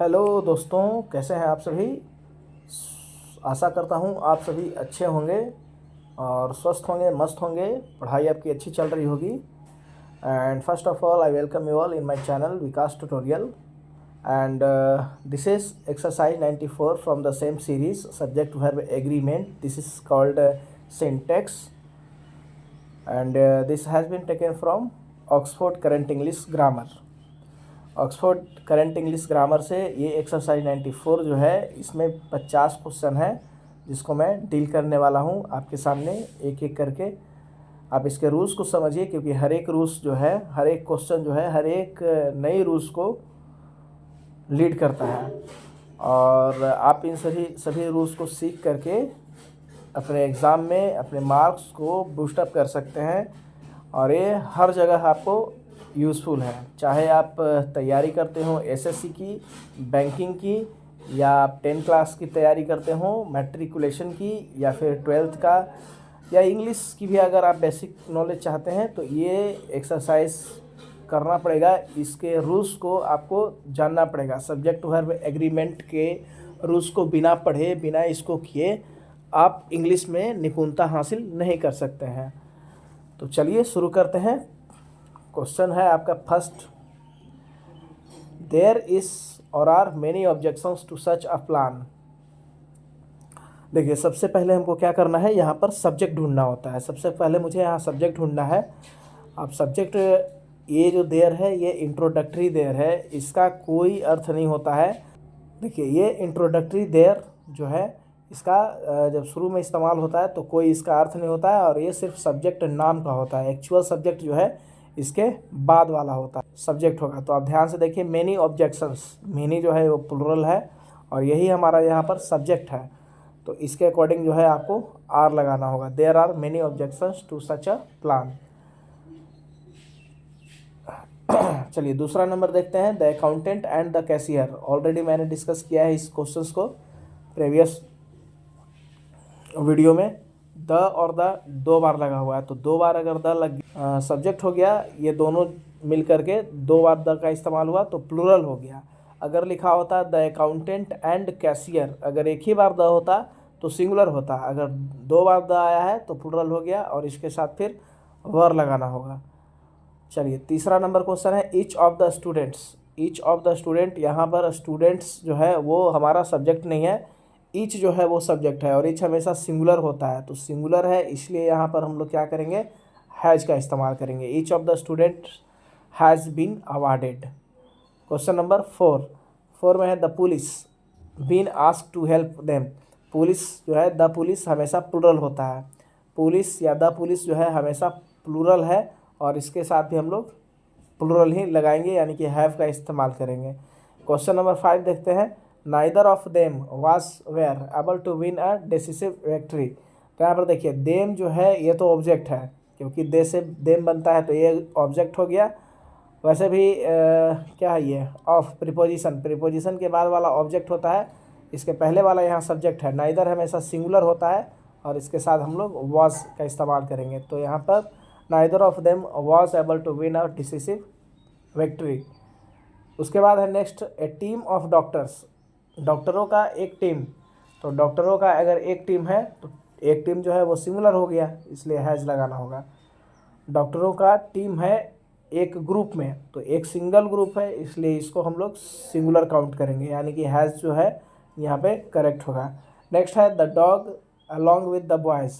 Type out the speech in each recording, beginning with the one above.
Hello दोस्तों, कैसे हैं आप सभी। आशा करता हूँ आप सभी अच्छे होंगे और स्वस्थ होंगे, मस्त होंगे। पढ़ाई आपकी अच्छी चल रही होगी। And first of all I welcome you all in my channel Vikas tutorial. And this is exercise 94 from the same series subject verb agreement. This is called syntax and this has been taken from Oxford Current English Grammar. Oxford current English grammar से ये exercise 94 जो है, इसमें 50 question है जिसको मैं deal करने वाला हूँ आपके सामने एक एक करके। आप इसके रूल्स को समझिए, क्योंकि हर एक रूल्स जो है, हर एक क्वेश्चन जो है, हर एक नई रूल्स को लीड करता है। और आप इन सभी रूल्स को सीख करके अपने एग्ज़ाम में अपने मार्क्स को बूस्टअप कर सकते हैं। और ये हर जगह आपको यूज़फुल है, चाहे आप तैयारी करते हो एसएससी की, बैंकिंग की, या आप 10 क्लास की तैयारी करते हो, मैट्रिकुलेशन की, या फिर 12th का, या इंग्लिश की भी अगर आप बेसिक नॉलेज चाहते हैं तो ये एक्सरसाइज करना पड़ेगा। इसके रूल्स को आपको जानना पड़ेगा। सब्जेक्ट वर्ब एग्रीमेंट के रूल्स को बिना पढ़े, बिना इसको किए आप इंग्लिश में निपुणता हासिल नहीं कर सकते हैं। तो चलिए शुरू करते हैं। क्वेश्चन है आपका फर्स्ट, देयर इज और are many objections to such a plan. देखिए, सबसे पहले हमको क्या करना है, यहाँ पर सब्जेक्ट ढूंढना होता है। सबसे पहले मुझे यहाँ सब्जेक्ट ढूंढना है। अब सब्जेक्ट, ये जो देयर है ये इंट्रोडक्टरी देयर है, इसका कोई अर्थ नहीं होता है। देखिए, ये इंट्रोडक्टरी देयर जो है, इसका जब शुरू में इस्तेमाल होता है तो कोई इसका अर्थ नहीं होता है, और ये सिर्फ सब्जेक्ट नाम का होता है। एक्चुअल सब्जेक्ट जो है इसके बाद वाला होता है, सब्जेक्ट होगा। तो आप ध्यान से देखिए, मेनी ऑब्जेक्शंस, मेनी जो है वो प्लुरल है और यही हमारा यहाँ पर सब्जेक्ट है। तो इसके अकॉर्डिंग जो है आपको आर लगाना होगा। There are many objections to such a plan. चलिए दूसरा नंबर देखते हैं, the accountant and the cashier. Already मैंने डिस्कस किया है इस क्वेश्चंस को प्रीवियस वीडियो में। द और द 2 बार लगा हुआ है, तो 2 बार अगर द लग सब्जेक्ट हो गया, ये दोनों मिल करके 2 बार द का इस्तेमाल हुआ तो प्लूरल हो गया। अगर लिखा होता द अकाउंटेंट एंड कैशियर, अगर एक ही बार द होता तो सिंगुलर होता। अगर 2 बार द आया है तो प्लूरल हो गया, और इसके साथ फिर वर लगाना होगा। चलिए तीसरा नंबर क्वेश्चन है, each of the students. Each of the student, यहाँ पर स्टूडेंट्स जो है वो हमारा सब्जेक्ट नहीं है, ईच जो है वो सब्जेक्ट है, और ईच हमेशा सिंगुलर होता है। तो सिंगुलर है, इसलिए यहाँ पर हम लोग क्या करेंगे, हैज़ का इस्तेमाल करेंगे। Each of the student has been awarded. Question number 4 में है, the police been asked to help them. Police जो है, द पुलिस हमेशा प्लूरल होता है। पुलिस या द पुलिस जो है हमेशा प्लूरल है, और इसके साथ भी हम लोग प्लूरल ही लगाएंगे, यानी कि हैव का इस्तेमाल करेंगे। क्वेश्चन नंबर 5 देखते हैं, neither of them was were able to win a decisive victory. तो यहाँ पर देखिए, देम जो है ये तो ऑब्जेक्ट है, क्योंकि दे से देम बनता है तो ये ऑब्जेक्ट हो गया। वैसे भी क्या है ये, ऑफ प्रीपोजिशन, प्रीपोजिशन के बाद वाला ऑब्जेक्ट होता है, इसके पहले वाला यहाँ सब्जेक्ट है। नाइदर हमेशा सिंगुलर होता है, और इसके साथ हम लोग वाज का इस्तेमाल करेंगे। तो यहाँ पर neither of them was able to win a decisive victory. उसके बाद है next, a team of doctors. डॉक्टरों का एक टीम, तो डॉक्टरों का अगर एक टीम है तो एक टीम जो है वो सिंगुलर हो गया, इसलिए हैज़ लगाना होगा। डॉक्टरों का टीम है एक ग्रुप में, तो एक सिंगल ग्रुप है, इसलिए इसको हम लोग सिंगुलर काउंट करेंगे, यानी कि हैज़ जो है यहाँ पे करेक्ट होगा। नेक्स्ट है, the dog along with the boys.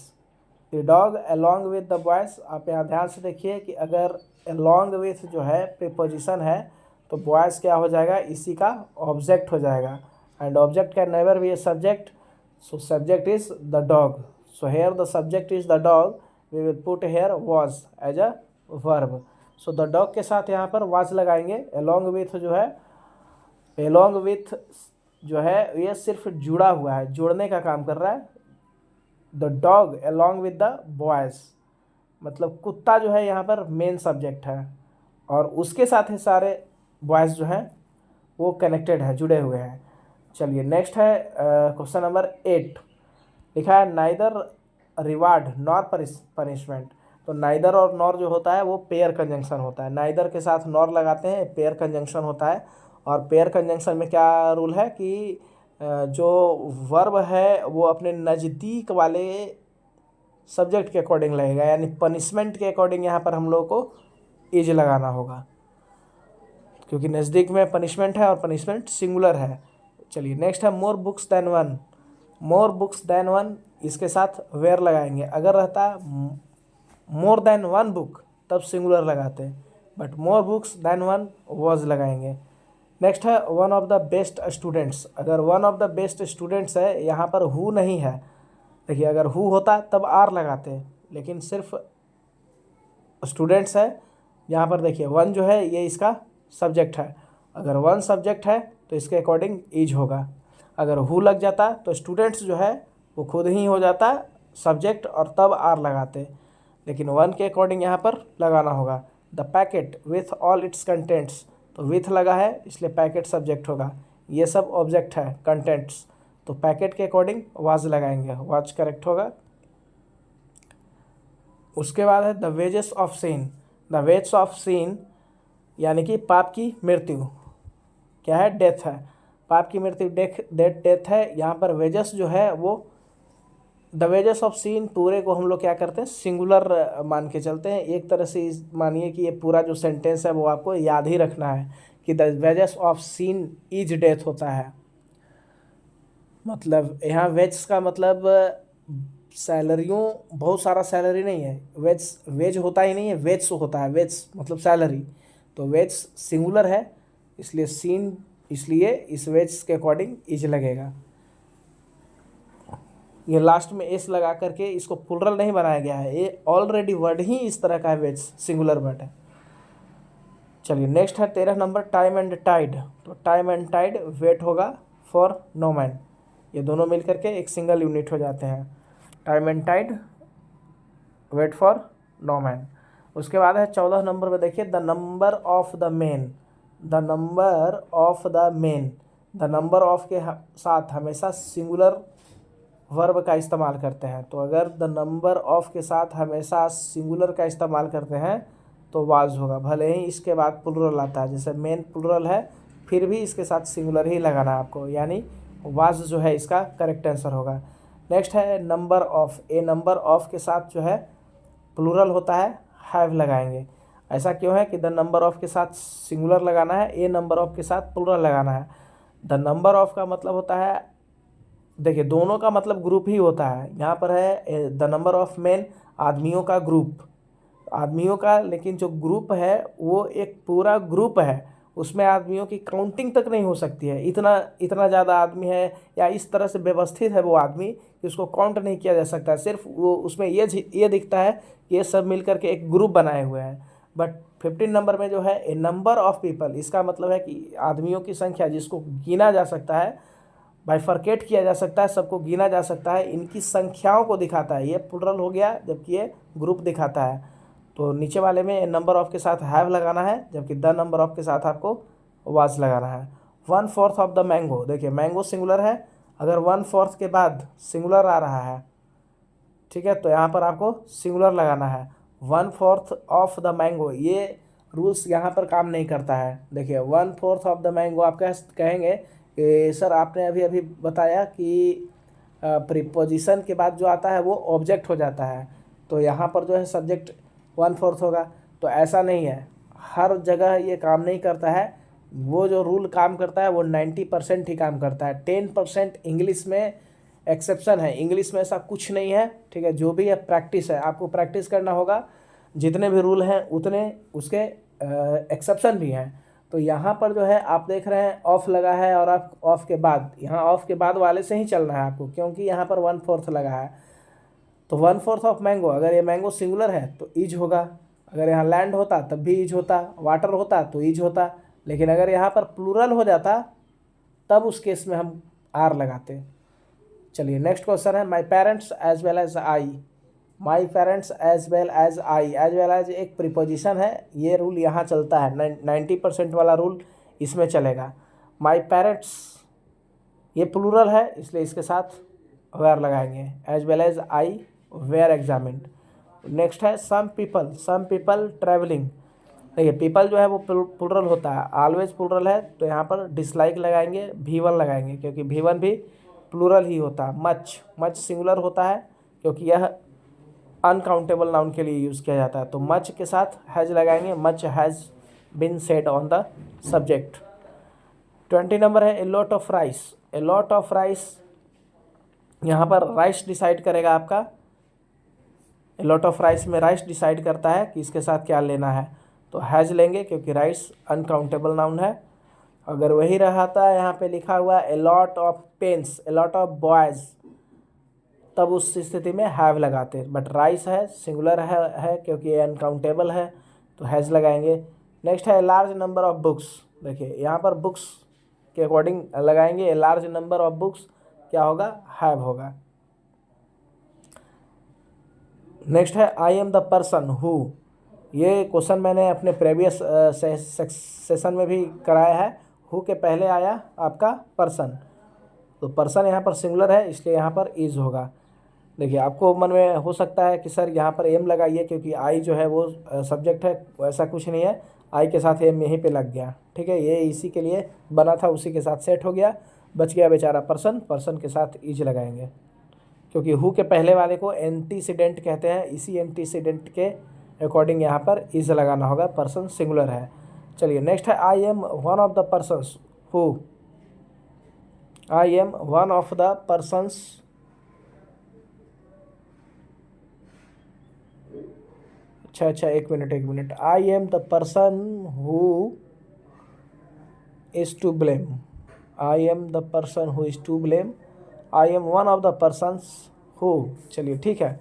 The dog along with the boys, आप यहाँ ध्यान से देखिए कि अगर अलॉन्ग विथ जो है प्रीपोजिशन है तो बॉयज़ क्या हो जाएगा, इसी का ऑब्जेक्ट हो जाएगा। And object can never be a subject, so subject is the dog. So here the subject is the dog, we will put here was as a verb. So the dog के साथ यहाँ पर was लगाएंगे। along with जो है, along with जो है ये सिर्फ जुड़ा हुआ है, जोड़ने का काम कर रहा है। the dog along with the boys, मतलब कुत्ता जो है यहाँ पर मेन सब्जेक्ट है, और उसके साथ ही सारे बॉयज़ जो हैं वो कनेक्टेड है, जुड़े हुए हैं। चलिए नेक्स्ट है क्वेश्चन नंबर 8, लिखा है नाइदर रिवार्ड नॉर पनिशमेंट। तो नाइदर और नॉर जो होता है वो पेयर कंजंक्शन होता है। नाइदर के साथ नॉर लगाते हैं, पेयर कंजंक्शन होता है, और पेयर कंजंक्शन में क्या रूल है कि जो वर्ब है वो अपने नज़दीक वाले सब्जेक्ट के अकॉर्डिंग लगेगा, यानी पनिशमेंट के अकॉर्डिंग यहाँ पर हम लोग को इज लगाना होगा, क्योंकि नज़दीक में पनिशमेंट है और पनिशमेंट सिंगुलर है। चलिए नेक्स्ट है more books than one. More books than one, इसके साथ वेयर लगाएंगे। अगर रहता मोर देन वन बुक तब सिंगुलर लगाते, but more books than one was लगाएंगे। नेक्स्ट है one of the best students. अगर one of the best students है, यहाँ पर हु नहीं है। देखिए अगर हु होता तब आर लगाते, लेकिन सिर्फ स्टूडेंट्स है। यहाँ पर देखिए वन जो है ये इसका सब्जेक्ट है। अगर वन सब्जेक्ट है तो इसके अकॉर्डिंग इज होगा। अगर हु लग जाता तो स्टूडेंट्स जो है वो खुद ही हो जाता सब्जेक्ट और तब आर लगाते, लेकिन वन के अकॉर्डिंग यहाँ पर लगाना होगा। The packet with all it's contents, तो विथ लगा है इसलिए पैकेट सब्जेक्ट होगा। ये सब ऑब्जेक्ट है कंटेंट्स, तो पैकेट के अकॉर्डिंग वाज लगाएंगे, वाज करेक्ट होगा। उसके बाद है the wages of sin. The wages of sin यानी कि पाप की मृत्यु, क्या है, डेथ है। पाप की मृत्यु डेथ है। यहाँ पर वेजेस जो है वो द वेजेस ऑफ सीन पूरे को हम लोग क्या करते हैं, सिंगुलर मान के चलते हैं। एक तरह से मानिए कि ये पूरा जो सेंटेंस है वो आपको याद ही रखना है कि the wages of sin is death होता है। मतलब यहाँ वेज का मतलब सैलरियों, बहुत सारा सैलरी नहीं है। वेज होता ही नहीं है, वेज होता है। वेज मतलब सैलरी, तो वेज सिंगुलर है इसलिए सीन, इसलिए इस वेज के अकॉर्डिंग इज लगेगा। ये लास्ट में एस लगा करके इसको प्लुरल नहीं बनाया गया है, ये ऑलरेडी वर्ड ही इस तरह का है, वेज सिंगुलर वर्ड है। चलिए नेक्स्ट है 13 नंबर टाइम एंड टाइड। तो टाइम एंड टाइड वेट होगा फॉर नो मैन, ये दोनों मिल करके एक सिंगल यूनिट हो जाते हैं। Time and tide wait for no man. उसके बाद है 14 नंबर में देखिए the number of the men. The number of the men, the number of के साथ हमेशा सिंगुलर वर्ब का इस्तेमाल करते हैं। तो अगर द नंबर ऑफ के साथ हमेशा सिंगुलर का इस्तेमाल करते हैं तो वाज होगा, भले ही इसके बाद प्लुरल आता है। जैसे मेन प्लुरल है फिर भी इसके साथ सिंगुलर ही लगाना है आपको, यानी वाज जो है इसका करेक्ट आंसर होगा। नेक्स्ट है number of. A number of के साथ जो है प्लुरल होता है, हैव लगाएंगे। ऐसा क्यों है कि द नंबर ऑफ के साथ सिंगुलर लगाना है, ए नंबर ऑफ के साथ प्लुरल लगाना है। द नंबर ऑफ का मतलब होता है, देखिए दोनों का मतलब ग्रुप ही होता है। यहाँ पर है द नंबर ऑफ मेन, आदमियों का ग्रुप, आदमियों का, लेकिन जो ग्रुप है वो एक पूरा ग्रुप है, उसमें आदमियों की काउंटिंग तक नहीं हो सकती है। इतना इतना ज़्यादा आदमी है या इस तरह से व्यवस्थित है वो आदमी कि उसको काउंट नहीं किया जा सकता। सिर्फ वो उसमें ये दिखता है कि ये सब मिल करके एक ग्रुप बनाए हुए हैं। बट 15 नंबर में जो है ए नंबर ऑफ पीपल, इसका मतलब है कि आदमियों की संख्या जिसको गिना जा सकता है, बाइफरकेट किया जा सकता है, सबको गिना जा सकता है, इनकी संख्याओं को दिखाता है। ये प्लुरल हो गया जबकि ये ग्रुप दिखाता है। तो नीचे वाले में नंबर ऑफ के साथ हैव लगाना है, जबकि द नंबर ऑफ के साथ आपको वाज लगाना है। 1/4 ऑफ द मैंगो, देखिए मैंगो सिंगुलर है, अगर 1/4 के बाद सिंगुलर आ रहा है, ठीक है, तो यहाँ पर आपको सिंगुलर लगाना है। 1/4 ऑफ द मैंगो, ये रूल्स यहाँ पर काम नहीं करता है। देखिए 1/4 ऑफ द मैंगो आप कहेंगे कि सर आपने अभी अभी बताया कि प्रीपोजिशन के बाद जो आता है वो ऑब्जेक्ट हो जाता है, तो यहाँ पर जो है सब्जेक्ट 1/4 होगा। तो ऐसा नहीं है, हर जगह ये काम नहीं करता है। वो जो रूल काम करता है वो 90% ही काम करता है। 10% इंग्लिश में एक्सेप्शन है, इंग्लिश में ऐसा कुछ नहीं है, ठीक है। जो भी है प्रैक्टिस है, आपको प्रैक्टिस करना होगा। जितने भी रूल हैं उतने उसके एक्सेप्शन भी हैं। तो यहाँ पर जो है आप देख रहे हैं ऑफ लगा है, और आप ऑफ के बाद, यहाँ ऑफ के बाद वाले से ही चलना है आपको, क्योंकि यहाँ पर 1/4 लगा है। तो 1/4 ऑफ मैंगो, अगर ये मैंगो सिंगुलर है तो इज होगा। अगर यहाँ लैंड होता तब भी इज होता, वाटर होता तो इज होता, लेकिन अगर यहाँ पर प्लूरल हो जाता तब उस केस में हम आर लगाते। चलिए नेक्स्ट क्वेश्चन है my parents as well as I. My parents as well as I, as well as एक प्रीपोजिशन है, ये रूल यहाँ चलता है, 90% वाला रूल इसमें चलेगा। माई पेरेंट्स ये प्लूरल है इसलिए इसके साथ वेयर लगाएंगे, as well as I were examined. Next है सम पीपल ट्रैवलिंग। देखिए पीपल जो है वो प्लुरल होता है, ऑलवेज प्लुरल है, तो यहाँ पर डिसलाइक लगाएंगे, V1 लगाएंगे क्योंकि V1 भी प्लुरल ही होता है। मच, मच सिंगुलर होता है क्योंकि यह अनकाउंटेबल नाउन के लिए यूज़ किया जाता है, तो मच के साथ हैज़ लगाएंगे, much has been said on the subject. 20 number है a lot of rice. A lot of rice, यहाँ पर राइस डिसाइड करेगा आपका, ए लॉट ऑफ राइस में राइस डिसाइड करता है कि इसके साथ क्या लेना है, तो हैज़ लेंगे क्योंकि राइस अनकाउंटेबल नाउन है। अगर वही रहा था यहाँ पे लिखा हुआ a lot of pens, a lot of boys, तब उस स्थिति में हैव लगाते, बट राइस है सिंगुलर है क्योंकि ये अनकाउंटेबल है, तो हैज़ लगाएंगे। नेक्स्ट है a large number of books. देखिए यहाँ पर बुक्स के अकॉर्डिंग लगाएंगे, a large number of books क्या होगा, हैव होगा। नेक्स्ट है I am the person who. ये क्वेश्चन मैंने अपने प्रीवियस सेशन में भी कराया है। हु के पहले आया आपका पर्सन, तो पर्सन यहाँ पर सिंगुलर है इसलिए यहाँ पर इज होगा। देखिए आपको मन में हो सकता है कि सर यहाँ पर एम लगाइए क्योंकि आई जो है वो सब्जेक्ट है, वैसा कुछ नहीं है, आई के साथ एम यहीं पे लग गया, ठीक है, ये इसी के लिए बना था, उसी के साथ सेट हो गया, बच गया बेचारा पर्सन, पर्सन के साथ इज लगाएंगे क्योंकि हु के पहले वाले को एंटीसीडेंट कहते हैं, इसी एंटीसीडेंट के अकॉर्डिंग यहाँ पर इज लगाना होगा, पर्सन सिंगुलर है। चलिए नेक्स्ट है I am one of the persons who. I am one of the persons, अच्छा एक minute, I am the person who is to blame. I am the person who is to blame, I am one of the persons who. चलिए ठीक है,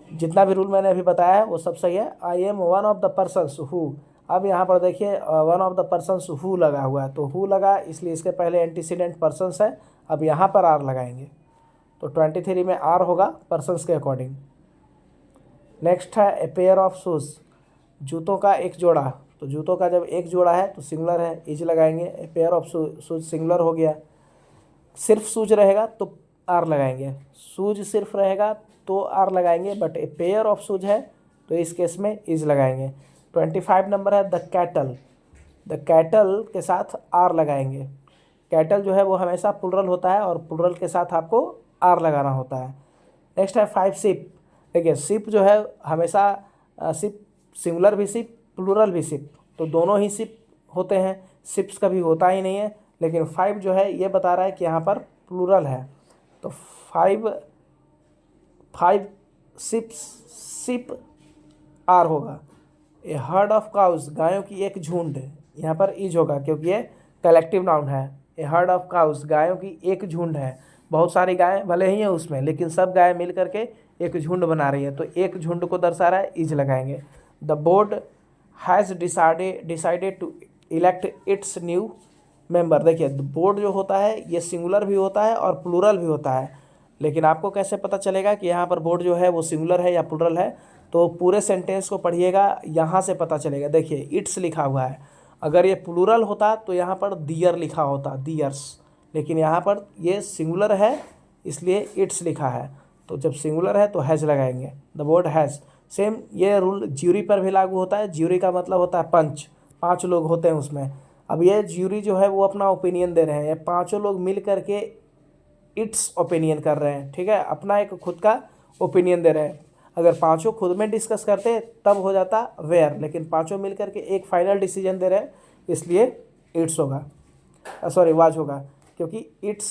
जितना भी rule मैंने अभी बताया है वो सब सही है। I am one of the persons who, अब यहाँ पर देखिए one of the persons who लगा हुआ है, तो हु लगा इसलिए इसके पहले एंटीसीडेंट पर्सन्स है, अब यहाँ पर आर लगाएंगे, तो 23 में आर होगा पर्सन्स के अकॉर्डिंग। नेक्स्ट है ए पेयर ऑफ शूज़, जूतों का एक जोड़ा, तो जूतों का जब एक जोड़ा है तो सिंगुलर है, इज लगाएंगे, a pair of shoes singular हो गया। सिर्फ शूज रहेगा तो आर लगाएंगे, शूज सिर्फ रहेगा तो आर लगाएंगे, but a pair of shoes है तो इस केस में इज लगाएंगे। 25 नंबर है द कैटल। द कैटल के साथ आर लगाएंगे, कैटल जो है वो हमेशा प्लुरल होता है और प्लुरल के साथ आपको आर लगाना होता है। नेक्स्ट है 5 शिप। देखिए शिप जो है हमेशा शिप सिंगुलर भी शिप प्लुरल भी शिप, तो दोनों ही शिप होते हैं, शिप्स कभी होता ही नहीं है, लेकिन 5 जो है ये बता रहा है कि यहाँ पर प्लुरल है, तो 5 शिप्स, शिप आर होगा। ए हर्ड ऑफ काउज, गायों की एक झुंड, यहाँ पर इज होगा क्योंकि ये कलेक्टिव नाउन है। ए हर्ड ऑफ काउज, गायों की एक झुंड है, बहुत सारी गायें भले ही हैं उसमें लेकिन सब गायें मिल करके एक झुंड बना रही है, तो एक झुंड को दर्शा रहा है, इज लगाएंगे। The board has decided to elect its new member. देखिए बोर्ड जो होता है ये सिंगुलर भी होता है और प्लुरल भी होता है, लेकिन आपको कैसे पता चलेगा कि यहाँ पर बोर्ड जो है वो सिंगुलर है या प्लुरल है, तो पूरे सेंटेंस को पढ़िएगा, यहाँ से पता चलेगा। देखिए इट्स लिखा हुआ है, अगर ये प्लुरल होता तो यहाँ पर दियर लिखा होता, दियर्स, लेकिन यहाँ पर ये सिंगुलर है इसलिए इट्स लिखा है, तो जब सिंगुलर है तो हैज़ लगाएंगे। द बोर्ड हैज़, सेम ये रूल ज्यूरी पर भी लागू होता है। ज्यूरी का मतलब होता है पंच, 5 लोग होते हैं उसमें। अब ये ज्यूरी जो है वो अपना ओपिनियन दे रहे हैं, ये 5 लोग मिल करके इट्स ओपिनियन कर रहे हैं, ठीक है, अपना एक खुद का ओपिनियन दे रहे हैं। अगर 5 खुद में डिस्कस करते तब हो जाता वेयर, लेकिन 5 मिल करके एक फाइनल डिसीजन दे रहे हैं इसलिए इट्स होगा, सॉरी वाज होगा, क्योंकि इट्स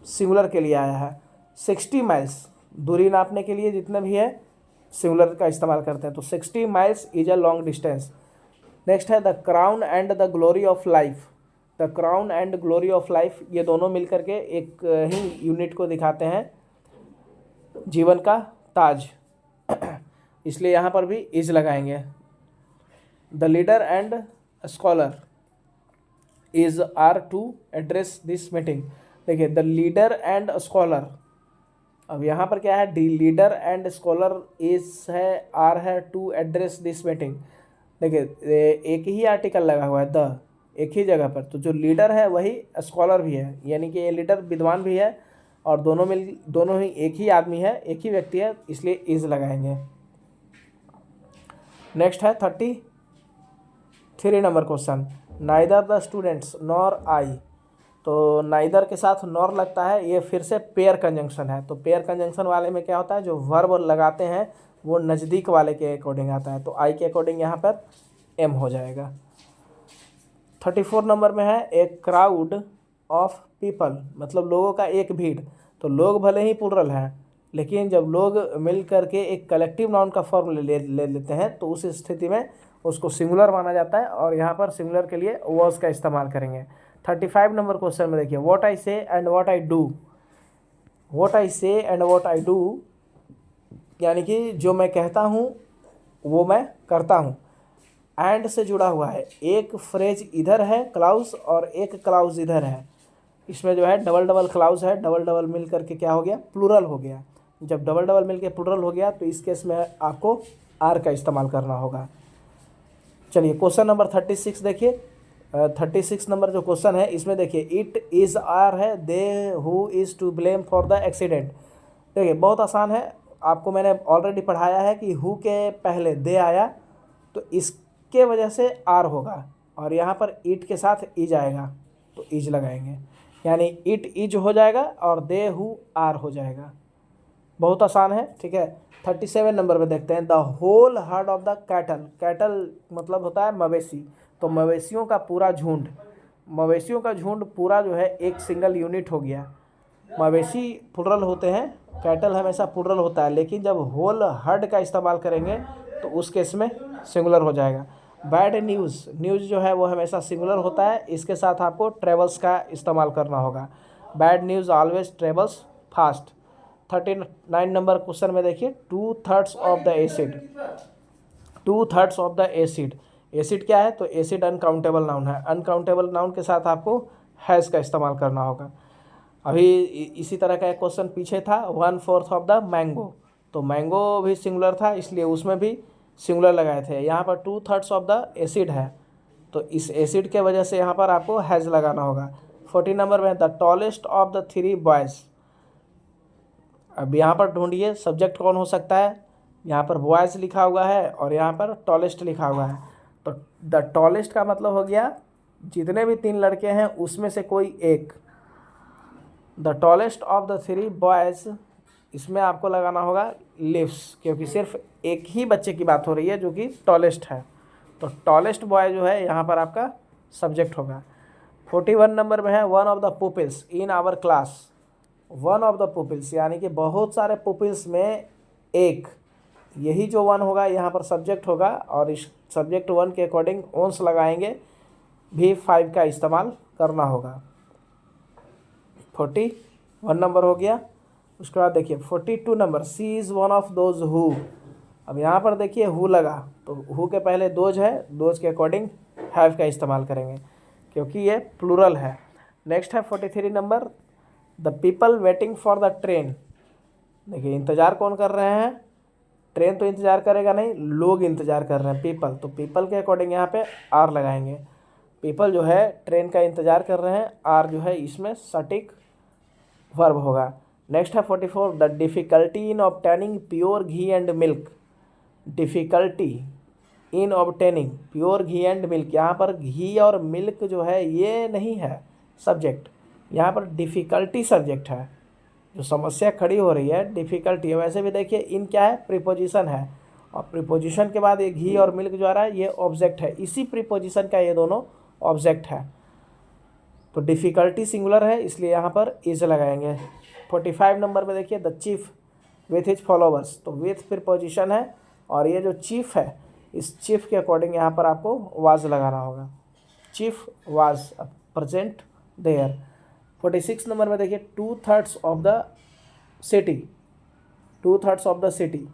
सिंगुलर के लिए आया है। 60 माइल्स, दूरी नापने के लिए जितना भी है सिंगुलर का इस्तेमाल करते हैं, तो 60 miles is a long distance. Next है the crown and the glory of life. The crown and glory of life, ये दोनों मिलकर के एक ही यूनिट को दिखाते हैं, जीवन का ताज, इसलिए यहाँ पर भी इज लगाएंगे। The leader and scholar is are to address this meeting. देखिए द लीडर एंड स्कॉलर, अब यहाँ पर क्या है, the leader and scholar is है, आर है टू एड्रेस दिस मीटिंग। देखिए एक ही आर्टिकल लगा हुआ है द, एक ही जगह पर, तो जो लीडर है वही स्कॉलर भी है, यानी कि ये लीडर विद्वान भी है और दोनों ही एक ही आदमी है, एक ही व्यक्ति है, इसलिए इज लगाएंगे। नेक्स्ट है 30 3 number question, neither the students nor I. तो नाइदर के साथ नॉर लगता है, ये फिर से पेयर कंजंक्शन है। तो पेयर कंजंक्शन वाले में क्या होता है, जो वर्ब लगाते हैं वो नज़दीक वाले के अकॉर्डिंग आता है। तो आई के अकॉर्डिंग यहाँ पर एम हो जाएगा। 34 नंबर में है ए क्राउड ऑफ पीपल, मतलब लोगों का एक भीड़। तो लोग भले ही प्लुरल हैं, लेकिन जब लोग मिल करके एक कलेक्टिव नाउन का फॉर्म ले लेते हैं तो उस स्थिति में उसको सिंगुलर माना जाता है, और यहाँ पर सिंगुलर के लिए वॉज का इस्तेमाल करेंगे। 35 नंबर क्वेश्चन में देखिए, व्हाट आई से and what I do. What I से एंड व्हाट आई डू यानी कि जो मैं कहता हूँ वो मैं करता हूँ। एंड से जुड़ा हुआ है, एक फ्रेज इधर है क्लाउज और एक क्लाउज इधर है, इसमें जो है डबल डबल क्लाउज है, डबल डबल मिल करके क्या हो गया, प्लूरल हो गया। जब डबल डबल मिल के प्लूरल हो गया तो इस केस में आपको आर का इस्तेमाल करना होगा। चलिए क्वेश्चन नंबर 36 देखिए। 36 नंबर जो क्वेश्चन है इसमें देखिए, इट इज़ आर है, they who is to blame for the accident. देखिए बहुत आसान है, आपको मैंने ऑलरेडी पढ़ाया है कि हु के पहले दे आया तो इसके वजह से आर होगा, और यहाँ पर इट के साथ इज आएगा तो इज लगाएंगे, यानी इट इज हो जाएगा और दे हु आर हो जाएगा। बहुत आसान है, ठीक है। 37 नंबर पे देखते हैं, the whole herd of the cattle. Cattle मतलब होता है मवेशी, तो मवेशियों का पूरा झुंड, मवेशियों का झुंड पूरा जो है एक सिंगल यूनिट हो गया। मवेशी प्लुरल होते हैं, कैटल हमेशा प्लुरल होता है, लेकिन जब होल हर्ड का इस्तेमाल करेंगे तो उस केस में सिंगुलर हो जाएगा। बैड न्यूज़, न्यूज़ जो है वो हमेशा सिंगुलर होता है, इसके साथ आपको ट्रेवल्स का इस्तेमाल करना होगा। Bad news always travels fast. 39 number question में देखिए, 2/3 of the acid. 2/3 of the acid, acid क्या है, तो एसिड अनकाउंटेबल नाउन है, अनकाउंटेबल नाउन के साथ आपको हैज़ का इस्तेमाल करना होगा। अभी इसी तरह का एक क्वेश्चन पीछे था, 1/4 ऑफ द मैंगो। तो मैंगो भी सिंगुलर था, इसलिए उसमें भी सिंगुलर लगाए थे। यहाँ पर 2/3 ऑफ द एसिड है, तो इस एसिड के वजह से यहाँ पर आपको हैज़ लगाना होगा। 40 नंबर में the tallest of the 3 boys. अब यहाँ पर ढूंढिए सब्जेक्ट कौन हो सकता है, यहाँ पर बॉयज़ लिखा हुआ है और यहाँ पर टॉलेस्ट लिखा हुआ है। तो द टॉलेस्ट का मतलब हो गया जितने भी 3 लड़के हैं उसमें से कोई एक। The tallest of the 3 boys, इसमें आपको लगाना होगा लिव्स, क्योंकि सिर्फ एक ही बच्चे की बात हो रही है जो कि टॉलेस्ट है। तो टॉलेस्ट बॉय जो है यहाँ पर आपका सब्जेक्ट होगा। 41 नंबर में है, one of the pupils in our class. One of the pupils यानी कि बहुत सारे पुपिल्स में एक, यही जो वन होगा यहाँ पर सब्जेक्ट होगा, और इस सब्जेक्ट वन के अकॉर्डिंग ओन्स लगाएंगे, भी 5 का इस्तेमाल करना होगा। 41 नंबर हो गया। उसके बाद देखिए 42 number, she is one of those who. अब यहाँ पर देखिए हु लगा, तो हु के पहले दोज है, दोज के अकॉर्डिंग हैव का इस्तेमाल करेंगे क्योंकि ये प्लूरल है। नेक्स्ट है 43 number, the people waiting for the train. देखिए इंतज़ार कौन कर रहे हैं, ट्रेन तो इंतज़ार करेगा नहीं, लोग इंतज़ार कर रहे हैं, पीपल। तो पीपल के अकॉर्डिंग यहाँ पे आर लगाएंगे। पीपल जो है ट्रेन का इंतज़ार कर रहे हैं, आर जो है इसमें सटीक वर्ब होगा। नेक्स्ट है 44, the difficulty in obtaining pure ghee and milk. Difficulty in obtaining pure ghee and milk, यहाँ पर घी और मिल्क जो है ये नहीं है सब्जेक्ट, यहाँ पर डिफ़िकल्टी सब्जेक्ट है। जो समस्या खड़ी हो रही है डिफ़िकल्टी है। वैसे भी देखिए इन क्या है, प्रीपोजिशन है, और प्रीपोजिशन के बाद ये घी और मिल्क जो आ रहा है ये ऑब्जेक्ट है, इसी प्रीपोजिशन का ये दोनों ऑब्जेक्ट है। तो डिफ़िकल्टी सिंगुलर है, इसलिए यहाँ पर इज लगाएंगे। 45 नंबर में देखिए, the chief with his followers. तो विथ प्रीपोजिशन है, और ये जो चीफ है इस चीफ के अकॉर्डिंग यहाँ पर आपको वाज लगाना होगा। Chief was present there. 46 number में देखिए, 2/3 of the city. 2/3 of the city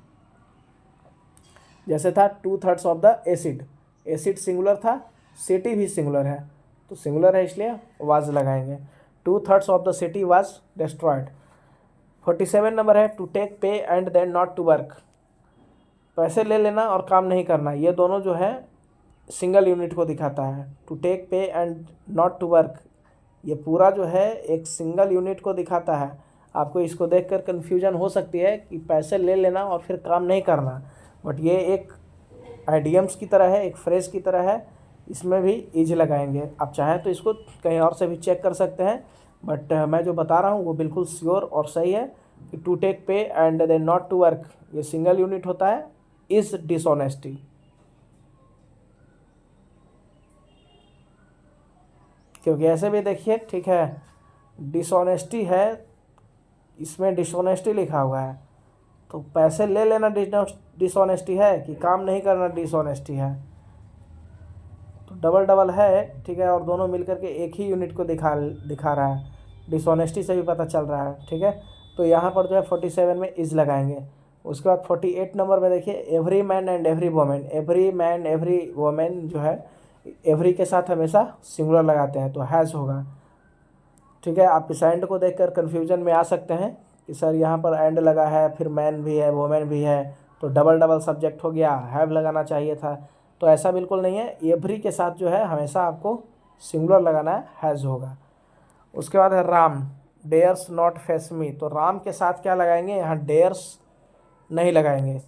जैसे था 2/3 of the acid, acid singular था, सिटी भी सिंगुलर है, तो सिंगुलर है इसलिए वाज लगाएंगे। 2/3 of the city was destroyed. 47 number है, to take pay and then not to work. पैसे ले लेना और काम नहीं करना, ये दोनों जो है सिंगल यूनिट को दिखाता है। To take pay and not to work, ये पूरा जो है एक सिंगल यूनिट को दिखाता है। आपको इसको देखकर कन्फ्यूजन हो सकती है कि पैसे ले लेना और फिर काम नहीं करना, बट ये एक आइडियम्स की तरह है, एक फ्रेज की तरह है, इसमें भी इज लगाएंगे। आप चाहें तो इसको कहीं और से भी चेक कर सकते हैं, बट मैं जो बता रहा हूँ वो बिल्कुल श्योर और सही है कि to take pay and then not to work, ये सिंगल यूनिट होता है, इज डिसऑनेस्टी। क्योंकि ऐसे भी देखिए, ठीक है, डिसऑनेस्टी है, इसमें डिसऑनेस्टी लिखा हुआ है, तो पैसे ले लेना डिसऑनेस्टी है कि काम नहीं करना डिसऑनेस्टी है, तो डबल डबल है, ठीक है, और दोनों मिलकर के एक ही यूनिट को दिखा रहा है, डिसऑनेस्टी से भी पता चल रहा है, ठीक है। तो यहाँ पर जो है 47 में इज लगाएंगे। उसके बाद 48 नंबर में देखिए, every man and every women, every man every women जो है एवरी के साथ हमेशा सिंगुलर लगाते हैं, तो हैज़ होगा, ठीक है। आप इस एंड को देखकर कन्फ्यूजन में आ सकते हैं कि सर यहाँ पर एंड लगा है, फिर मैन भी है वोमेन भी है, तो डबल डबल सब्जेक्ट हो गया, हैव लगाना चाहिए था। तो ऐसा बिल्कुल नहीं है, एवरी के साथ जो है हमेशा आपको सिंगुलर लगाना है, हैज़ होगा। उसके बाद है राम, डेयर्स नॉट फेस मी, तो राम के साथ क्या लगाएंगे, यहाँ डेयर्स नहीं लगाएंगे।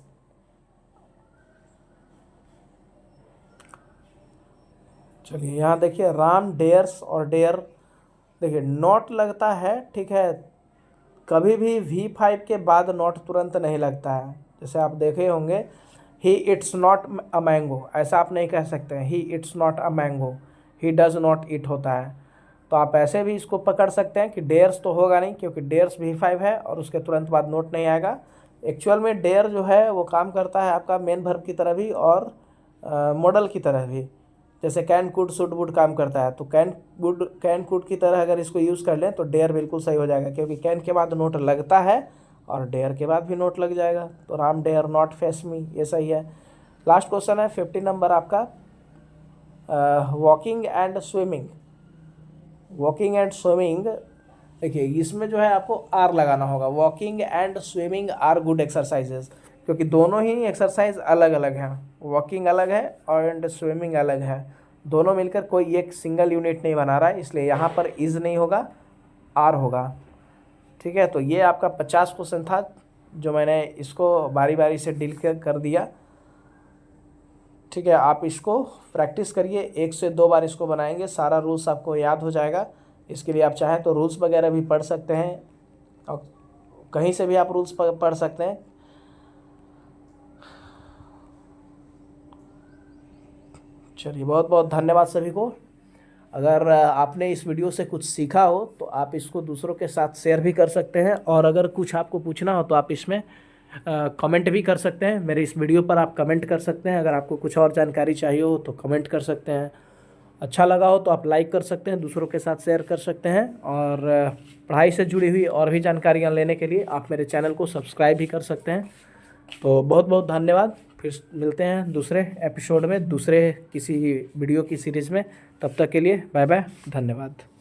चलिए यहाँ देखिए, राम डेयर्स और डेयर, देखिए नॉट लगता है, ठीक है, कभी भी V5 के बाद नॉट तुरंत नहीं लगता है। जैसे आप देखे होंगे, he it's not a mango, ऐसा आप नहीं कह सकते हैं, he it's not a mango, he does not eat होता है। तो आप ऐसे भी इसको पकड़ सकते हैं कि डेयर्स तो होगा नहीं, क्योंकि डेयर्स V5 है और उसके तुरंत बाद नोट नहीं आएगा। एक्चुअल में डेयर जो है वो काम करता है आपका मेन वर्ब की तरह भी और मॉडल की तरह भी। जैसे कैन कुड शुड वुड काम करता है, तो कैन कुड की तरह अगर इसको यूज़ कर लें तो डेयर बिल्कुल सही हो जाएगा, क्योंकि कैन के बाद नोट लगता है और डेयर के बाद भी नोट लग जाएगा। तो Ram dare not face me, ये सही है। लास्ट क्वेश्चन है 50 नंबर आपका, walking and swimming. Walking and swimming, देखिए इसमें जो है आपको आर लगाना होगा। Walking and swimming are good exercises, क्योंकि दोनों ही एक्सरसाइज अलग अलग हैं, वॉकिंग अलग है और एंड स्विमिंग अलग है, दोनों मिलकर कोई एक सिंगल यूनिट नहीं बना रहा है, इसलिए यहाँ पर इज नहीं होगा, आर होगा, ठीक है। तो ये आपका 50 क्वेश्चन था, जो मैंने इसको बारी बारी से डील कर दिया, ठीक है। आप इसको प्रैक्टिस करिए, 1 से 2 बार इसको बनाएंगे, सारा रूल्स आपको याद हो जाएगा। इसके लिए आप चाहें तो रूल्स वगैरह भी पढ़ सकते हैं, और कहीं से भी आप रूल्स पढ़ सकते हैं। चलिए, बहुत बहुत धन्यवाद सभी को। अगर आपने इस वीडियो से कुछ सीखा हो तो आप इसको दूसरों के साथ शेयर भी कर सकते हैं, और अगर कुछ आपको पूछना हो तो आप इसमें कमेंट भी कर सकते हैं। मेरे इस वीडियो पर आप कमेंट कर सकते हैं, अगर आपको कुछ और जानकारी चाहिए हो तो कमेंट कर सकते हैं। अच्छा लगा हो तो आप लाइक कर सकते हैं, दूसरों के साथ शेयर कर सकते हैं, और पढ़ाई से जुड़ी हुई और भी जानकारियाँ लेने के लिए आप मेरे चैनल को सब्सक्राइब भी कर सकते हैं। तो बहुत बहुत धन्यवाद, फिर मिलते हैं दूसरे एपिसोड में, दूसरे किसी वीडियो की सीरीज़ में। तब तक के लिए बाय बाय, धन्यवाद।